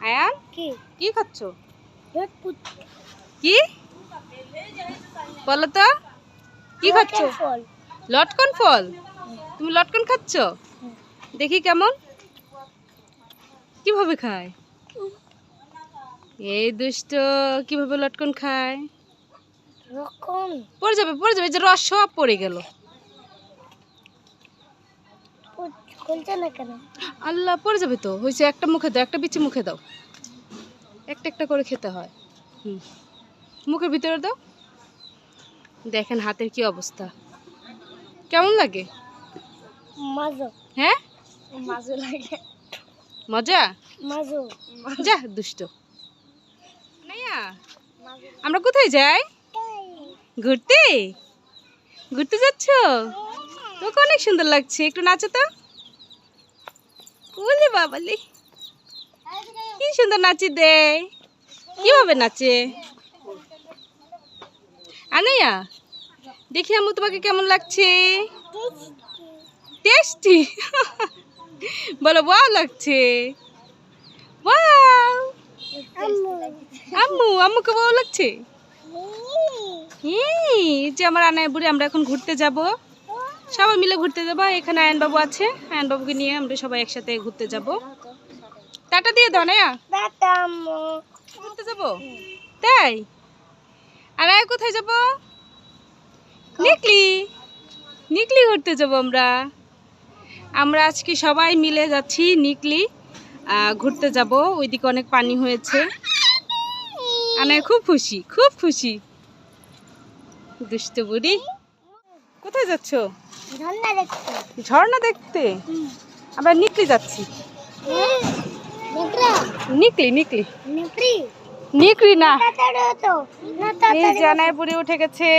আয়ান কি খাচ্ছ? কি বলো তো, কি খাচ্ছ? লটকন ফল। তুমি লটকন খাচ্ছ? দেখি কেমন, কিভাবে খায়? এই দুষ্ট কিভাবে লটকন খায়? পড়ে যাবে পড়ে যাবে, যে রস সব পড়ে গেল। আল্লাহ, পড়ে যাবে তো। হয়েছে, একটা মুখে দাও, একটা বিচি মুখে দাও, একটা একটা করে খেতে হয়। মুখের ভিতরে দাও। দেখেন হাতের কি অবস্থা, কেমন লাগে? হ্যাঁ, মজা। যা দুষ্ট। আমরা কোথায় যাই? ঘুরতে। ঘুরতে যাচ্ছ? তোকে অনেক সুন্দর লাগছে, একটু নাচো তো। বলে বাবালি, কি সুন্দর নাচি দে। কিভাবে নাচে আনাইয়া? দেখি আম্মু তোমাকে কেমন লাগছে? টেস্টি। বলো ওয়াও লাগছে। ওয়াও। আম্মুকে ওয়াও লাগছে। যে আমার আনায়া বুড়ি, আমরা এখন ঘুরতে যাব, সবাই মিলে ঘুরতে যাবো। এখানে আয়ন বাবু আছে, আয়ন বাবুকে নিয়ে আমরা সবাই একসাথে ঘুরতে যাব। টাটা দিয়ে দাও আনায়া। ঘুরতে যাব তাই? আনায়া কোথায় যাব? নিকলি ঘুরতে যাব আমরা। আজকে সবাই মিলে যাচ্ছি নিকলি ঘুরতে যাব। ওইদিকে অনেক পানি হয়েছে। আনায়া খুব খুশি, খুব খুশি। দুষ্ট বুড়ি। কোথায় যাচ্ছ? ঝর্ণা দেখতে। আমরা নিকলি যাচ্ছি। নিকলি না, এই জানায় বুড়ি উঠে গেছে।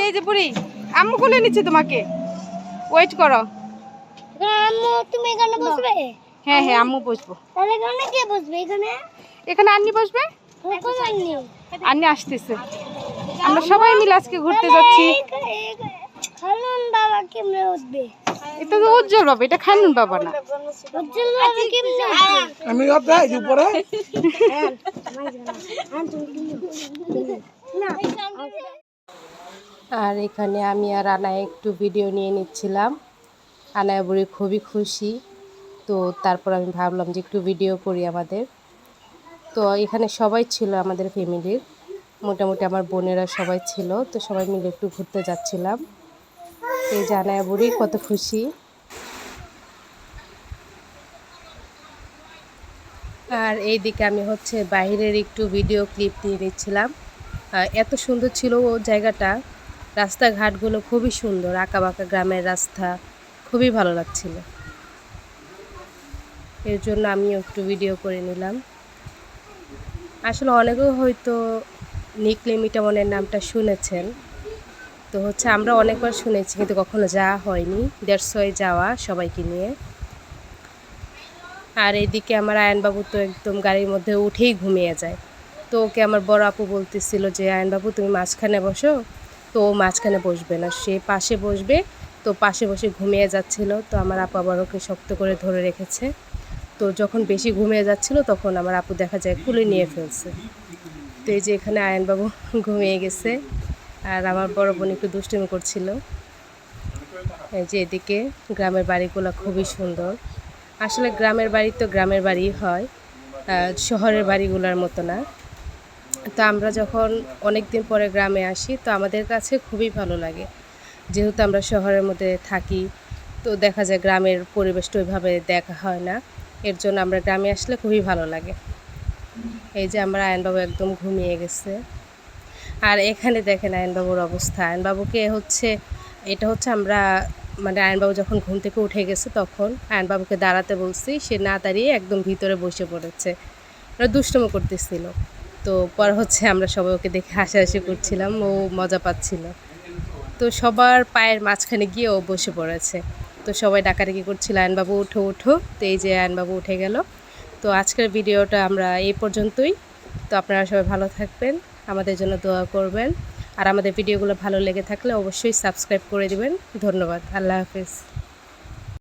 এই যে বুড়ি, আম্মু কোলে নিচ্ছে তোমাকে, ওয়েট করো। তুমি এখানে বসবে? হ্যাঁ হ্যাঁ, আম্মু বসবো। এখানে কে বসবে? এখানে আন্নি বসবে। আন্নি আসতেছে। আমরা সবাই মিলে আজকে ঘুরতে যাচ্ছি। এটা তো উজ্জ্বল বাবা, এটা খানুন বাবা না। আর এখানে আমি আর আনায়া একটু ভিডিও নিয়ে নিচ্ছিলাম। আনায়া বুড়ি খুবই খুশি। তো তারপর আমি ভাবলাম যে একটু ভিডিও করি আমাদের। তো এখানে সবাই ছিল আমাদের ফ্যামিলির, মোটামুটি আমার বোনেরা সবাই ছিল। তো সবাই মিলে একটু ঘুরতে যাচ্ছিলাম। এই যে আনায়া বুড়ি কত খুশি। আর এইদিকে আমি হচ্ছে বাইরের একটু ভিডিও ক্লিপ নিয়ে নিচ্ছিলাম। এত সুন্দর ছিল ও জায়গাটা, রাস্তাঘাটগুলো খুবই সুন্দর, আঁকাবাঁকা গ্রামের রাস্তা, খুবই ভালো লাগছিল। এর জন্য আমিও একটু ভিডিও করে নিলাম। আসলে অনেকেও হয়তো নিকলি মিঠামনের নামটা শুনেছেন। তো হচ্ছে আমরা অনেকবার শুনেছি, কিন্তু কখনো যাওয়া হয়নি। দ্যাটস ওয়াই যাওয়া সবাইকে নিয়ে। আর এইদিকে আমার আয়নবাবু তো একদম গাড়ির মধ্যে উঠেই ঘুমিয়ে যায়। তো ওকে আমার বড় আপু বলতেছিল যে আয়নবাবু তুমি মাঝখানে বসো। তো ও মাঝখানে বসবে না, সে পাশে বসবে। তো পাশে বসে ঘুমিয়ে যাচ্ছিল। তো আমার আপু আবার ওকে শক্ত করে ধরে রেখেছে। তো যখন বেশি ঘুমিয়ে যাচ্ছিল তখন আমার আপু দেখা যায় কুলে নিয়ে ফেলছে। তো এই যে এখানে আয়নবাবু ঘুমিয়ে গেছে, আর আমার বড় বোন একটু দুষ্টুমি করছিল। এই যে এদিকে গ্রামের বাড়িগুলো খুবই সুন্দর। আসলে গ্রামের বাড়ি তো গ্রামের বাড়ি হয়, শহরের বাড়িগুলোর মতো না। তো আমরা যখন অনেক দিন পরে গ্রামে আসি, তো আমাদের কাছে খুবই ভালো লাগে। যেহেতু আমরা শহরের মধ্যে থাকি, তো দেখা যায় গ্রামের পরিবেশটা ওইভাবে দেখা হয় না। এর জন্য আমরা গ্রামে আসলে খুবই ভালো লাগে। এই যে আমরা আয়নবাবু একদম ঘুমিয়ে গেছে। আর এখানে দেখেন আয়নবাবুর অবস্থা। আয়নবাবুকে হচ্ছে, এটা হচ্ছে আমরা মানে আয়নবাবু যখন ঘুম থেকে উঠে গেছে তখন আয়নবাবুকে দাঁড়াতে বলছি, সে না দাঁড়িয়ে একদম ভিতরে বসে পড়েছে। ওরা দুষ্টুমি করতেছিল। তো পরে হচ্ছে আমরা সবাই ওকে দেখে হাসাহাসি করছিলাম, ও মজা পাচ্ছিল। তো সবার পায়ের মাঝখানে গিয়ে ও বসে পড়েছে। তো সবাই ডাকাডাকি করছিল আয়নবাবু উঠো উঠো। তো এই যে আয়নবাবু উঠে গেল। তো আজকের ভিডিওটা আমরা এই পর্যন্তই। তো আপনারা সবাই ভালো থাকবেন, আমাদের জন্য দোয়া করবেন। আর আমাদের ভিডিওগুলো ভালো লেগে থাকলে অবশ্যই সাবস্ক্রাইব করে দিবেন। ধন্যবাদ। আল্লাহ হাফেজ।